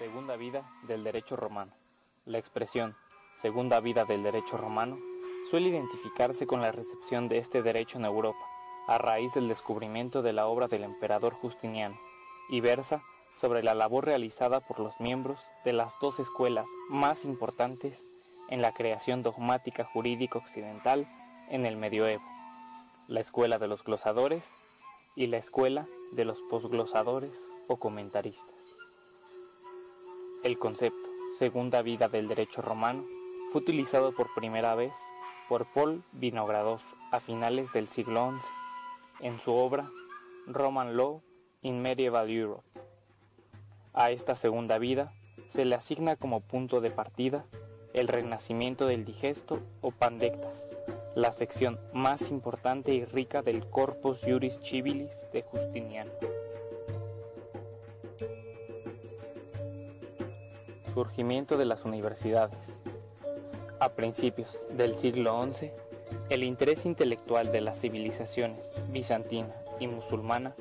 Segunda vida del derecho romano. La expresión segunda vida del derecho romano suele identificarse con la recepción de este derecho en Europa, a raíz del descubrimiento de la obra del emperador Justiniano, y versa sobre la labor realizada por los miembros de las dos escuelas más importantes en la creación dogmática jurídica occidental en el medioevo, la escuela de los glosadores y la escuela de los posglosadores o comentaristas. El concepto segunda vida del derecho romano fue utilizado por primera vez por Paul Vinogradov a finales del siglo XI en su obra Roman Law in Medieval Europe. A esta segunda vida se le asigna como punto de partida el renacimiento del digesto o pandectas, la sección más importante y rica del Corpus Juris Civilis de Justiniano. Surgimiento de las universidades. A principios del siglo XI, el interés intelectual de las civilizaciones bizantina y musulmana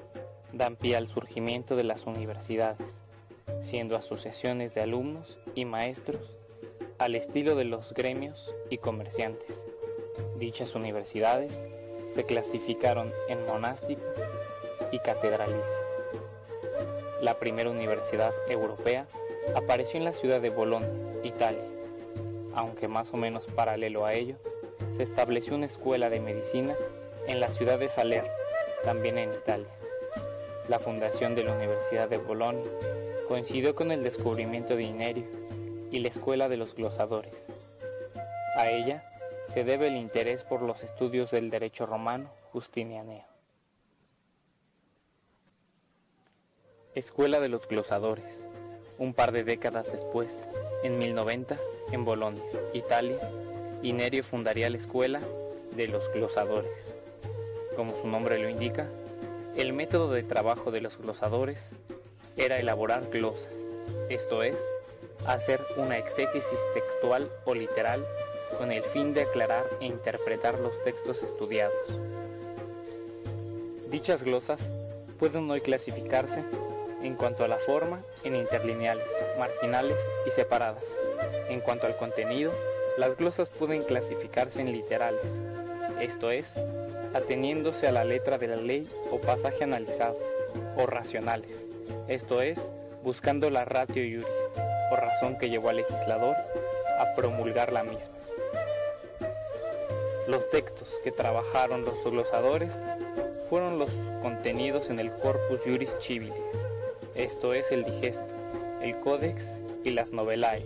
dan pie al surgimiento de las universidades, siendo asociaciones de alumnos y maestros al estilo de los gremios y comerciantes. Dichas universidades se clasificaron en monásticos y catedralicias. La primera universidad europea apareció en la ciudad de Bolonia, Italia, aunque más o menos paralelo a ello, se estableció una escuela de medicina en la ciudad de Salerno, también en Italia. La fundación de la Universidad de Bolonia coincidió con el descubrimiento de Inerio y la escuela de los glosadores. A ella se debe el interés por los estudios del derecho romano justinianeo. Escuela de los glosadores. Un par de décadas después, en 1090, en Bolonia, Italia, Inerio fundaría la escuela de los glosadores. Como su nombre lo indica, el método de trabajo de los glosadores era elaborar glosas, esto es, hacer una exégesis textual o literal con el fin de aclarar e interpretar los textos estudiados. Dichas glosas pueden hoy clasificarse en cuanto a la forma en interlineales, marginales y separadas. En cuanto al contenido, las glosas pueden clasificarse en literales, esto es, ateniéndose a la letra de la ley o pasaje analizado, o racionales, esto es, buscando la ratio iuris, o razón que llevó al legislador a promulgar la misma. Los textos que trabajaron los glosadores fueron los contenidos en el Corpus Juris Civilis, esto es el digesto, el Codex y las Novellae.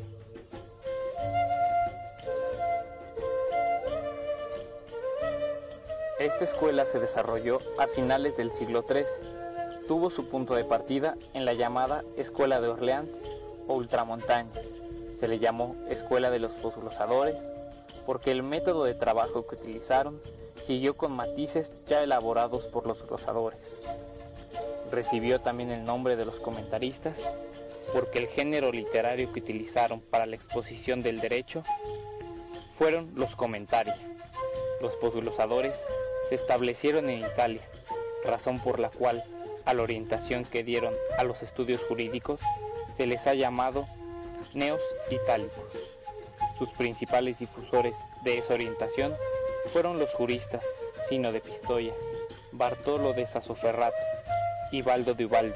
Esta escuela se desarrolló a finales del siglo XIII. Tuvo su punto de partida en la llamada Escuela de Orleans o Ultramontaña. Se le llamó Escuela de los posglosadores porque el método de trabajo que utilizaron siguió con matices ya elaborados por los glosadores. Recibió también el nombre de los comentaristas porque el género literario que utilizaron para la exposición del derecho fueron los comentaria. Los posglosadores se establecieron en Italia, razón por la cual a la orientación que dieron a los estudios jurídicos se les ha llamado neos itálicos. Sus principales difusores de esa orientación fueron los juristas Sino de Pistoia, Bartolo de Sassoferrato y Baldo de Ubaldis.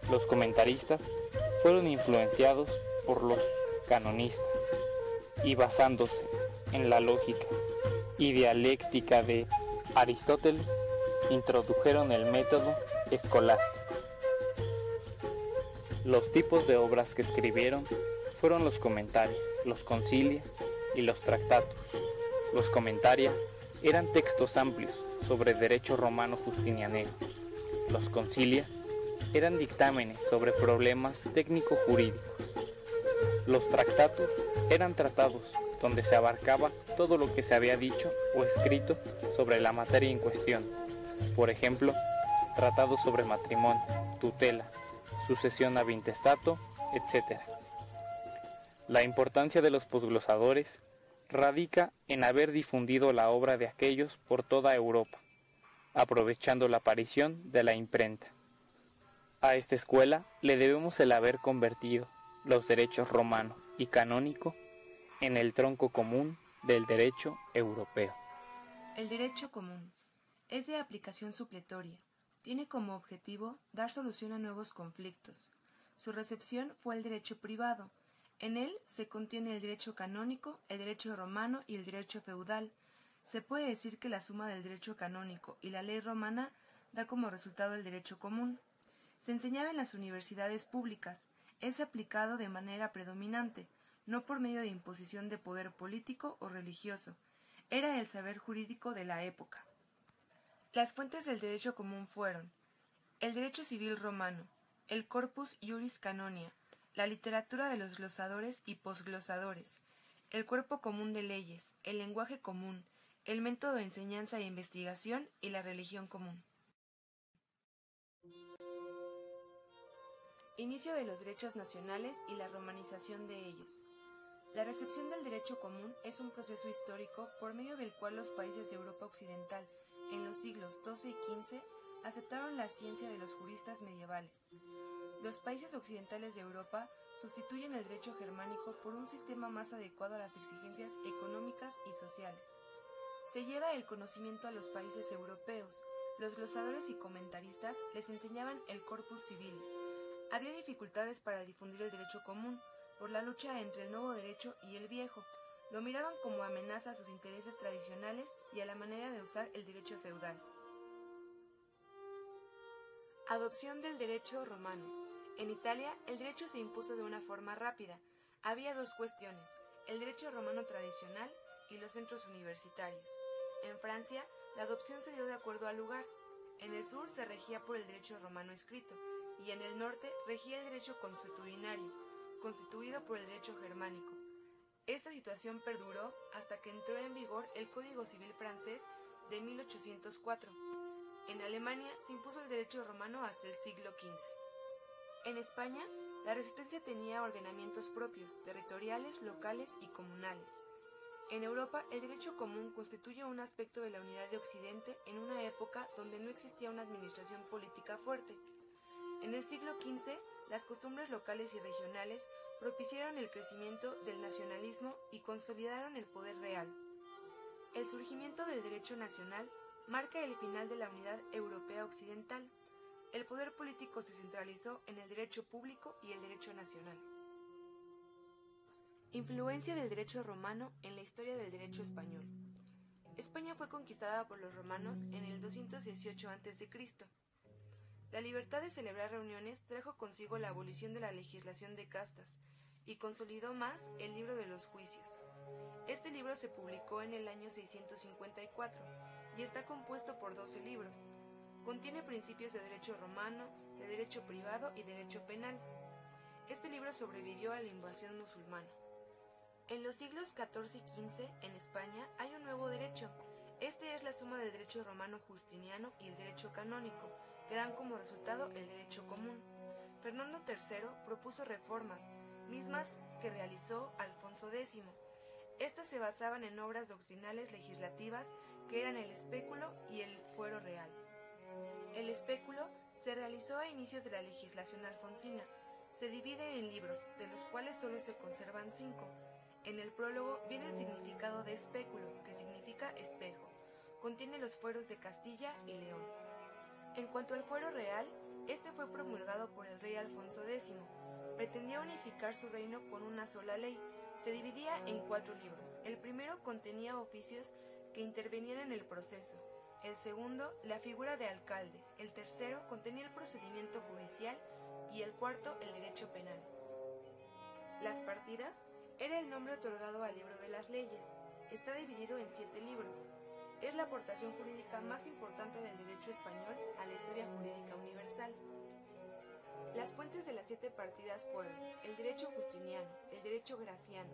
Los comentaristas fueron influenciados por los canonistas y basándose en la lógica y dialéctica de Aristóteles, introdujeron el método escolástico. Los tipos de obras que escribieron fueron los comentarios, los concilia y los tractatus. Los comentaria eran textos amplios sobre derecho romano justinianeo. Los concilia eran dictámenes sobre problemas técnico-jurídicos. Los tractatus eran tratados donde se abarcaba todo lo que se había dicho o escrito sobre la materia en cuestión. Por ejemplo, tratados sobre matrimonio, tutela, sucesión ab intestato, etc. La importancia de los posglosadores radica en haber difundido la obra de aquellos por toda Europa, aprovechando la aparición de la imprenta. A esta escuela le debemos el haber convertido los derechos romano y canónico en el tronco común del derecho europeo. El derecho común es de aplicación supletoria. Tiene como objetivo dar solución a nuevos conflictos. Su recepción fue el derecho privado. En él se contiene el derecho canónico, el derecho romano y el derecho feudal. Se puede decir que la suma del derecho canónico y la ley romana da como resultado el derecho común. Se enseñaba en las universidades públicas. Es aplicado de manera predominante, no por medio de imposición de poder político o religioso. Era el saber jurídico de la época. Las fuentes del derecho común fueron el derecho civil romano, el corpus iuris canonia, la literatura de los glosadores y posglosadores, el cuerpo común de leyes, el lenguaje común, el método de enseñanza e investigación y la religión común. Inicio de los derechos nacionales y la romanización de ellos. La recepción del derecho común es un proceso histórico por medio del cual los países de Europa Occidental, en los siglos XII y XV, aceptaron la ciencia de los juristas medievales. Los países occidentales de Europa sustituyen el derecho germánico por un sistema más adecuado a las exigencias económicas y sociales. Se lleva el conocimiento a los países europeos. Los glosadores y comentaristas les enseñaban el corpus civilis. Había dificultades para difundir el derecho común, por la lucha entre el nuevo derecho y el viejo. Lo miraban como amenaza a sus intereses tradicionales y a la manera de usar el derecho feudal. Adopción del derecho romano. En Italia, el derecho se impuso de una forma rápida. Había dos cuestiones, el derecho romano tradicional y los centros universitarios. En Francia, la adopción se dio de acuerdo al lugar. En el sur se regía por el derecho romano escrito, y en el norte regía el derecho consuetudinario, constituido por el derecho germánico. Esta situación perduró hasta que entró en vigor el Código Civil francés de 1804. En Alemania se impuso el derecho romano hasta el siglo XV. En España, la resistencia tenía ordenamientos propios, territoriales, locales y comunales. En Europa, el derecho común constituye un aspecto de la unidad de Occidente en una época donde no existía una administración política fuerte. En el siglo XV, las costumbres locales y regionales propiciaron el crecimiento del nacionalismo y consolidaron el poder real. El surgimiento del derecho nacional marca el final de la unidad europea occidental. El poder político se centralizó en el derecho público y el derecho nacional. Influencia del derecho romano en la historia del derecho español. España fue conquistada por los romanos en el 218 a.C. La libertad de celebrar reuniones trajo consigo la abolición de la legislación de castas y consolidó más el libro de los juicios. Este libro se publicó en el año 654 y está compuesto por 12 libros. Contiene principios de derecho romano, de derecho privado y derecho penal. Este libro sobrevivió a la invasión musulmana. En los siglos XIV y XV, en España, hay un nuevo derecho. Este es la suma del derecho romano justiniano y el derecho canónico, que dan como resultado el derecho común. Fernando III propuso reformas, mismas que realizó Alfonso X. Estas se basaban en obras doctrinales legislativas que eran el espéculo y el fuero real. El espéculo se realizó a inicios de la legislación alfonsina. Se divide en libros, de los cuales solo se conservan 5. En el prólogo viene el significado de espéculo, que significa espejo. Contiene los fueros de Castilla y León. En cuanto al fuero real, este fue promulgado por el rey Alfonso X. Pretendía unificar su reino con una sola ley. Se dividía en 4 libros. El primero contenía oficios que intervenían en el proceso. El segundo, la figura de alcalde. El tercero contenía el procedimiento judicial y el cuarto, el derecho penal. Las partidas era el nombre otorgado al libro de las leyes. Está dividido en 7 libros. Es la aportación jurídica más importante del derecho español a la historia jurídica universal. Las fuentes de las 7 partidas fueron el derecho justiniano, el derecho graciano,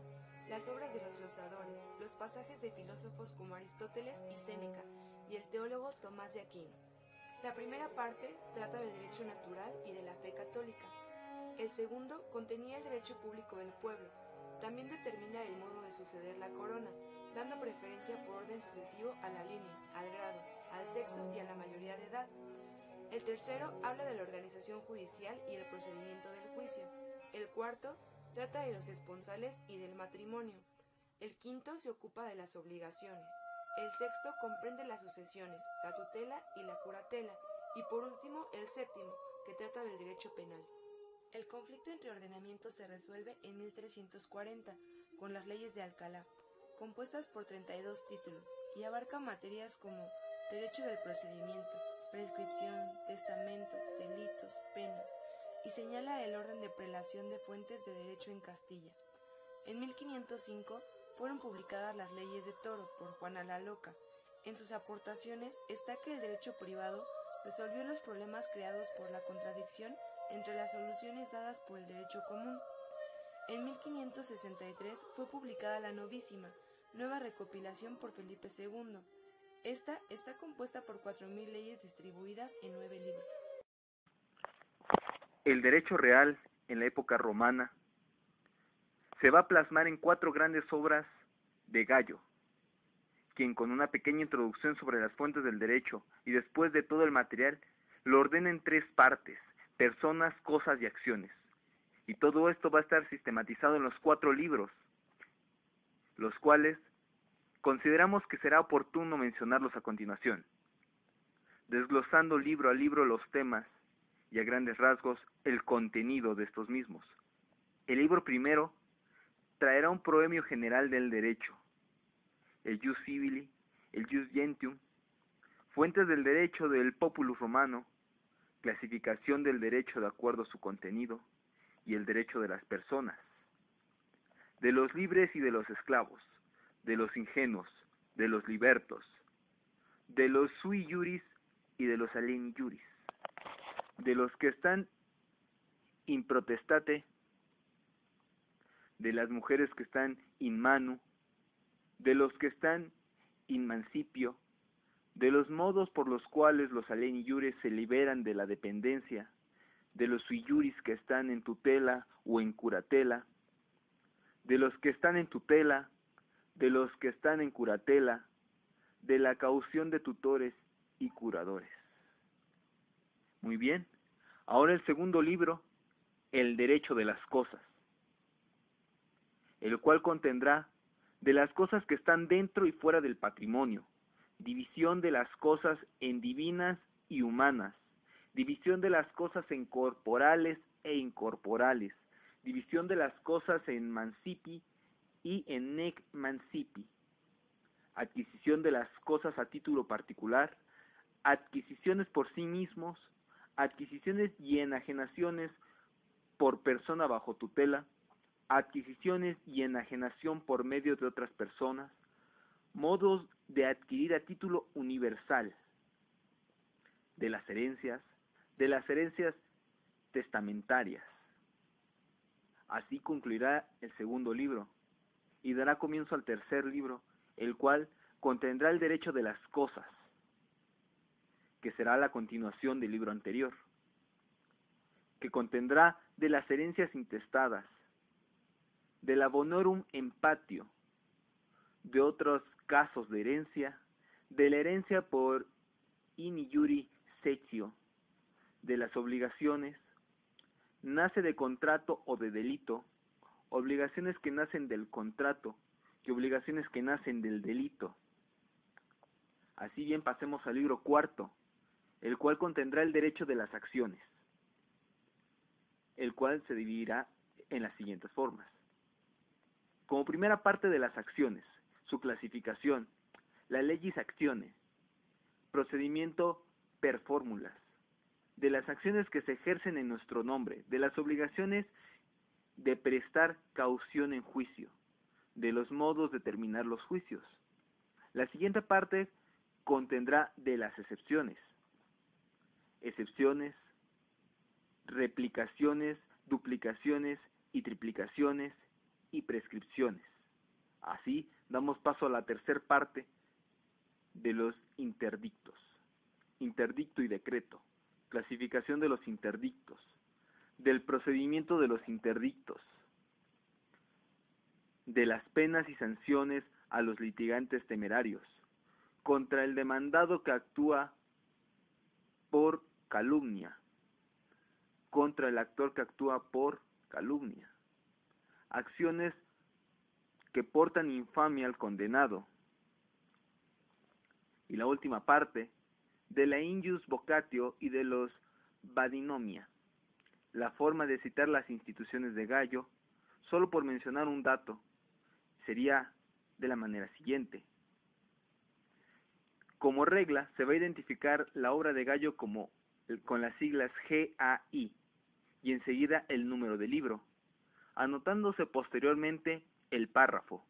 las obras de los glosadores, los pasajes de filósofos como Aristóteles y Séneca, y el teólogo Tomás de Aquino. La primera parte trata del derecho natural y de la fe católica. El segundo contenía el derecho público del pueblo. También determina el modo de suceder la corona, dando preferencia por orden sucesivo a la línea, al grado, al sexo y a la mayoría de edad. El tercero habla de la organización judicial y el procedimiento del juicio. El cuarto trata de los esponsales y del matrimonio. El quinto se ocupa de las obligaciones. El sexto comprende las sucesiones, la tutela y la curatela. Y por último, el séptimo, que trata del derecho penal. El conflicto entre ordenamientos se resuelve en 1340 con las leyes de Alcalá, compuestas por 32 títulos, y abarca materias como derecho del procedimiento, prescripción, testamentos, delitos, penas, y señala el orden de prelación de fuentes de derecho en Castilla. En 1505 fueron publicadas las leyes de Toro por Juana la Loca. En sus aportaciones está que el derecho privado resolvió los problemas creados por la contradicción entre las soluciones dadas por el derecho común. En 1563 fue publicada la Novísima, nueva recopilación por Felipe II. Esta está compuesta por 4.000 leyes distribuidas en 9 libros. El derecho real en la época romana se va a plasmar en 4 grandes obras de Gallo, quien con una pequeña introducción sobre las fuentes del derecho y después de todo el material, lo ordena en 3 partes: personas, cosas y acciones. Y todo esto va a estar sistematizado en los 4 libros, los cuales consideramos que será oportuno mencionarlos a continuación, desglosando libro a libro los temas y a grandes rasgos el contenido de estos mismos. El libro primero traerá un proemio general del derecho, el Jus Civili, el Jus Gentium, fuentes del derecho del Populus Romano, clasificación del derecho de acuerdo a su contenido, y el derecho de las personas, de los libres y de los esclavos, de los ingenuos, de los libertos, de los sui juris y de los alieni juris, de los que están in protestate, de las mujeres que están in manu, de los que están in mancipio, de los modos por los cuales los alieni juris se liberan de la dependencia, de los sui juris que están en tutela o en curatela, de los que están en tutela, de los que están en curatela, de la caución de tutores y curadores. Muy bien, ahora el segundo libro, el derecho de las cosas, el cual contendrá de las cosas que están dentro y fuera del patrimonio, división de las cosas en divinas y humanas, división de las cosas en corporales e incorporales, división de las cosas en mancipi y en nec mancipi, adquisición de las cosas a título particular, adquisiciones por sí mismos, adquisiciones y enajenaciones por persona bajo tutela, adquisiciones y enajenación por medio de otras personas, modos de adquirir a título universal, de las herencias testamentarias. Así concluirá el segundo libro, y dará comienzo al tercer libro, el cual contendrá el derecho de las cosas, que será la continuación del libro anterior, que contendrá de las herencias intestadas, del abonorum en patio, de otros casos de herencia, de la herencia por in iure sectio, de las obligaciones, nace de contrato o de delito, obligaciones que nacen del contrato y obligaciones que nacen del delito. Así bien, pasemos al libro cuarto, el cual contendrá el derecho de las acciones, el cual se dividirá en las siguientes formas. Como primera parte de las acciones, su clasificación, la legis actione, procedimiento per fórmulas, de las acciones que se ejercen en nuestro nombre, de las obligaciones de prestar caución en juicio, de los modos de terminar los juicios. La siguiente parte contendrá de las excepciones, replicaciones, duplicaciones y triplicaciones y prescripciones. Así damos paso a la tercera parte de los interdictos, interdicto y decreto, clasificación de los interdictos, del procedimiento de los interdictos, de las penas y sanciones a los litigantes temerarios, contra el demandado que actúa por calumnia, contra el actor que actúa por calumnia. Acciones que portan infamia al condenado. Y la última parte, de la injus vocatio y de los vadinomia. La forma de citar las instituciones de Gallo, solo por mencionar un dato, sería de la manera siguiente. Como regla, se va a identificar la obra de Gallo con las siglas GAI y enseguida el número del libro, anotándose posteriormente el párrafo.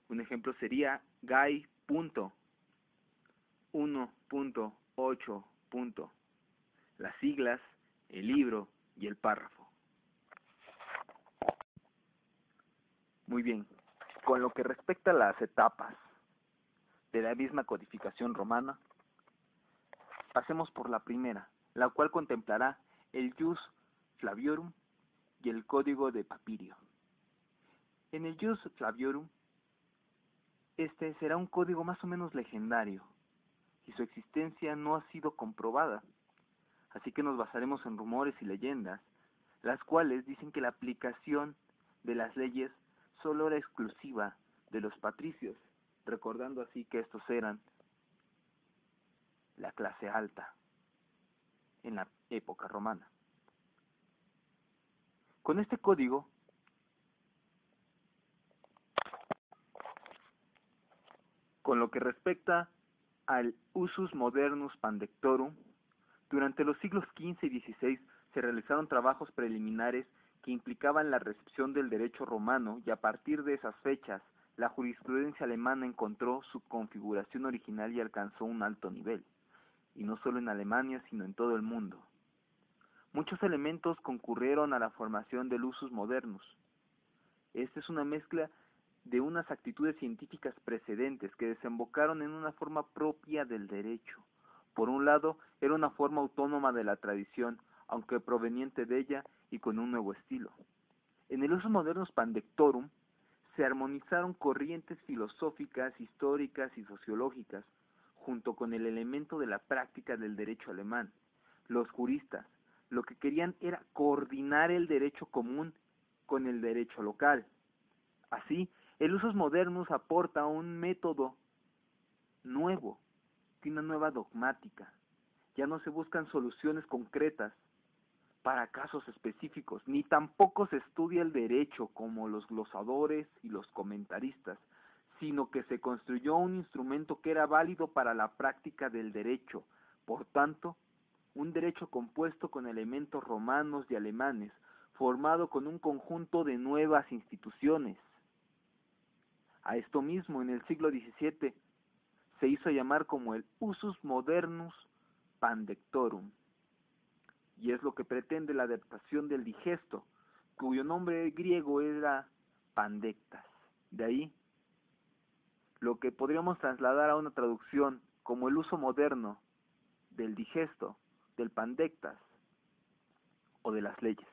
Un ejemplo sería Gai.1.8. Las siglas, el libro y el párrafo. Muy bien, con lo que respecta a las etapas de la misma codificación romana, pasemos por la primera, la cual contemplará el Jus Flaviorum y el Código de Papirio. En el Jus Flaviorum, este será un código más o menos legendario, y su existencia no ha sido comprobada, así que nos basaremos en rumores y leyendas, las cuales dicen que la aplicación de las leyes solo era exclusiva de los patricios, recordando así que estos eran la clase alta en la época romana. Con este código, con lo que respecta al usus modernus pandectorum, durante los siglos XV y XVI se realizaron trabajos preliminares que implicaban la recepción del derecho romano, y a partir de esas fechas la jurisprudencia alemana encontró su configuración original y alcanzó un alto nivel, y no solo en Alemania sino en todo el mundo. Muchos elementos concurrieron a la formación del usus modernus. Esta es una mezcla de unas actitudes científicas precedentes que desembocaron en una forma propia del derecho. Por un lado, era una forma autónoma de la tradición, aunque proveniente de ella y con un nuevo estilo. En el usus modernus pandectorum se armonizaron corrientes filosóficas, históricas y sociológicas, junto con el elemento de la práctica del derecho alemán. Los juristas lo que querían era coordinar el derecho común con el derecho local. Así, el usus modernus aporta un método nuevo y una nueva dogmática. Ya no se buscan soluciones concretas para casos específicos, ni tampoco se estudia el derecho como los glosadores y los comentaristas, sino que se construyó un instrumento que era válido para la práctica del derecho. Por tanto, un derecho compuesto con elementos romanos y alemanes, formado con un conjunto de nuevas instituciones. A esto mismo, en el siglo XVII, se hizo llamar como el usus modernus pandectorum, y es lo que pretende la adaptación del digesto, cuyo nombre griego era pandectas. De ahí, lo que podríamos trasladar a una traducción como el uso moderno del digesto, del pandectas o de las leyes.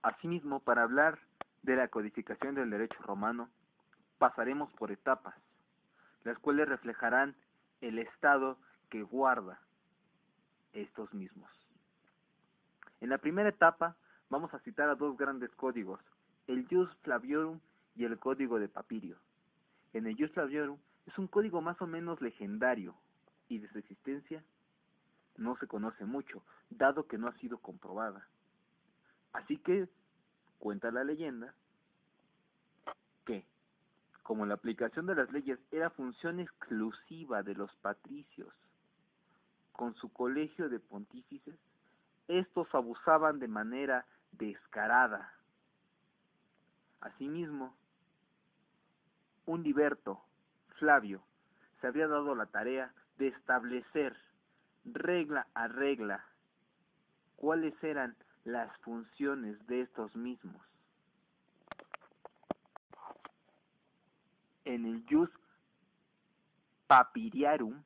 Asimismo, para hablar de la codificación del derecho romano, pasaremos por etapas, las cuales reflejarán el estado que guarda estos mismos. En la primera etapa vamos a citar a dos grandes códigos, el Jus Flaviorum y el Código de Papirio. En el Jus Flaviorum es un código más o menos legendario, y de su existencia no se conoce mucho, dado que no ha sido comprobada. Así que cuenta la leyenda que, como la aplicación de las leyes era función exclusiva de los patricios, con su colegio de pontífices, estos abusaban de manera descarada. Asimismo, un liberto, Flavio, se había dado la tarea de establecer regla a regla cuáles eran las funciones de estos mismos. En el Jus Papiriarum,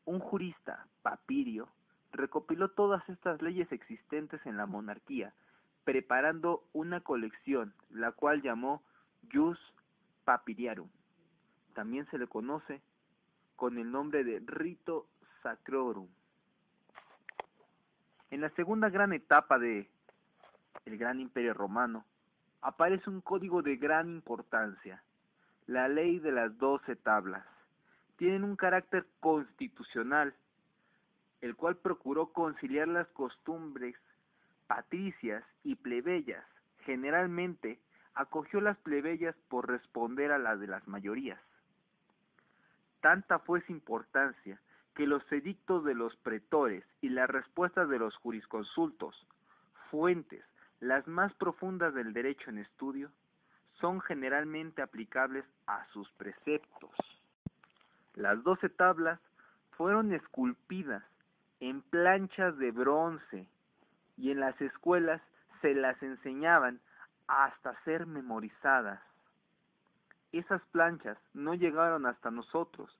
un jurista, Papirio, recopiló todas estas leyes existentes en la monarquía, preparando una colección, la cual llamó Jus Papiriarum. También se le conoce con el nombre de Rito Sacrorum. En la segunda gran etapa de el Gran Imperio Romano, aparece un código de gran importancia, la Ley de las 12 Tablas. Tienen un carácter constitucional, el cual procuró conciliar las costumbres patricias y plebeyas. Generalmente acogió las plebeyas por responder a las de las mayorías. Tanta fue su importancia que los edictos de los pretores y las respuestas de los jurisconsultos, fuentes las más profundas del derecho en estudio, son generalmente aplicables a sus preceptos. Las 12 tablas fueron esculpidas en planchas de bronce y en las escuelas se las enseñaban hasta ser memorizadas. Esas planchas no llegaron hasta nosotros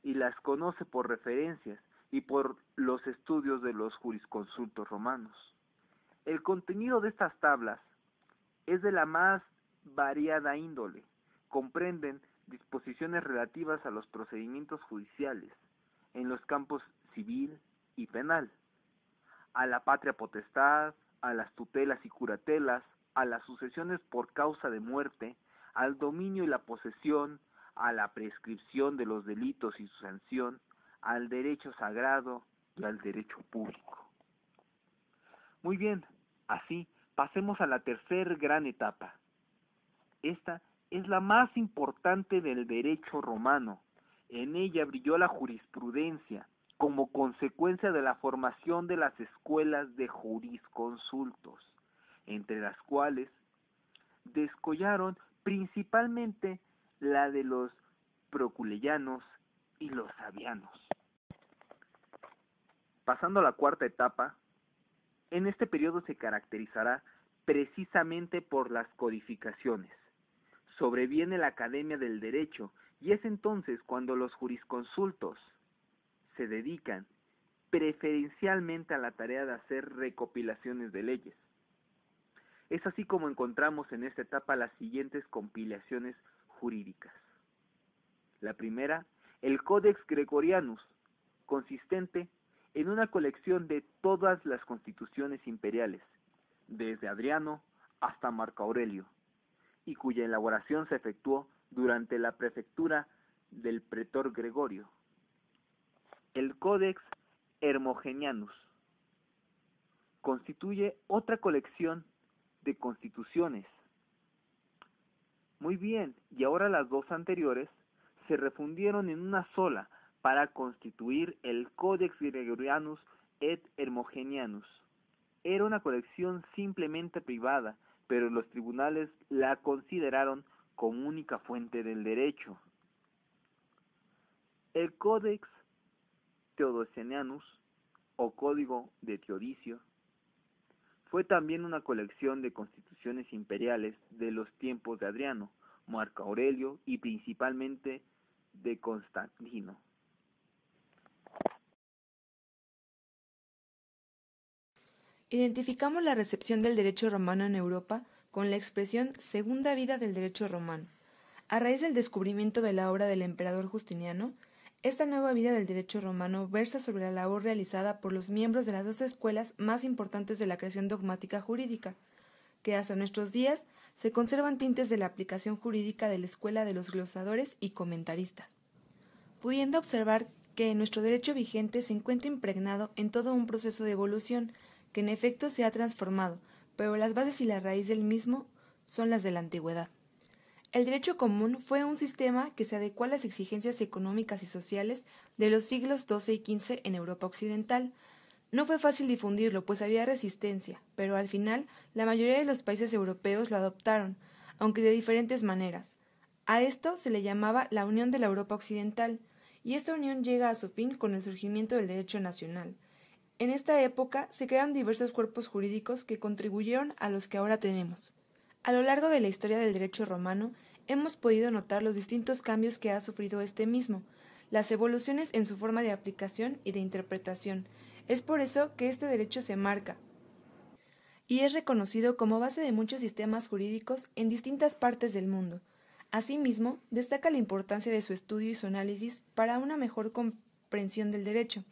y las conoce por referencias y por los estudios de los jurisconsultos romanos. El contenido de estas tablas es de la más variada índole. Comprenden disposiciones relativas a los procedimientos judiciales en los campos civil y penal, a la patria potestad, a las tutelas y curatelas, a las sucesiones por causa de muerte, al dominio y la posesión, a la prescripción de los delitos y su sanción, al derecho sagrado y al derecho público. Muy bien, así pasemos a la tercera gran etapa. Esta es la más importante del derecho romano. En ella brilló la jurisprudencia, como consecuencia de la formación de las escuelas de jurisconsultos, entre las cuales descollaron principalmente la de los proculeyanos y los sabianos. Pasando a la cuarta etapa, en este periodo se caracterizará precisamente por las codificaciones. Sobreviene la Academia del Derecho y es entonces cuando los jurisconsultos se dedican preferencialmente a la tarea de hacer recopilaciones de leyes. Es así como encontramos en esta etapa las siguientes compilaciones jurídicas. La primera, el Codex Gregorianus, consistente en una colección de todas las constituciones imperiales, desde Adriano hasta Marco Aurelio, y cuya elaboración se efectuó durante la prefectura del pretor Gregorio. El Codex Hermogenianus constituye otra colección de constituciones. Muy bien, y ahora las dos anteriores se refundieron en una sola para constituir el Codex Gregorianus et Hermogenianus. Era una colección simplemente privada, pero los tribunales la consideraron como única fuente del derecho. El Codex Theodosianus, o Código de Teodicio, fue también una colección de constituciones imperiales de los tiempos de Adriano, Marco Aurelio y principalmente de Constantino. Identificamos la recepción del derecho romano en Europa con la expresión segunda vida del derecho romano. A raíz del descubrimiento de la obra del emperador Justiniano, esta nueva vida del derecho romano versa sobre la labor realizada por los miembros de las dos escuelas más importantes de la creación dogmática jurídica, que hasta nuestros días se conservan tintes de la aplicación jurídica de la escuela de los glosadores y comentaristas, pudiendo observar que nuestro derecho vigente se encuentra impregnado en todo un proceso de evolución que en efecto se ha transformado, pero las bases y la raíz del mismo son las de la antigüedad. El derecho común fue un sistema que se adecuó a las exigencias económicas y sociales de los siglos XII y XV en Europa occidental. No fue fácil difundirlo, pues había resistencia, pero al final la mayoría de los países europeos lo adoptaron, aunque de diferentes maneras. A esto se le llamaba la Unión de la Europa Occidental, y esta unión llega a su fin con el surgimiento del derecho nacional. En esta época se crearon diversos cuerpos jurídicos que contribuyeron a los que ahora tenemos. A lo largo de la historia del derecho romano, hemos podido notar los distintos cambios que ha sufrido este mismo, las evoluciones en su forma de aplicación y de interpretación. Es por eso que este derecho se marca y es reconocido como base de muchos sistemas jurídicos en distintas partes del mundo. Asimismo, destaca la importancia de su estudio y su análisis para una mejor comprensión aprehensión del derecho.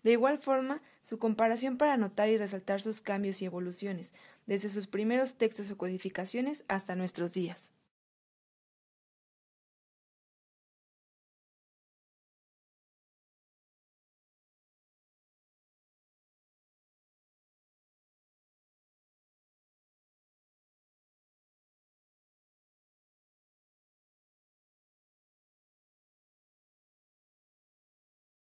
De igual forma, su comparación para notar y resaltar sus cambios y evoluciones, desde sus primeros textos o codificaciones hasta nuestros días.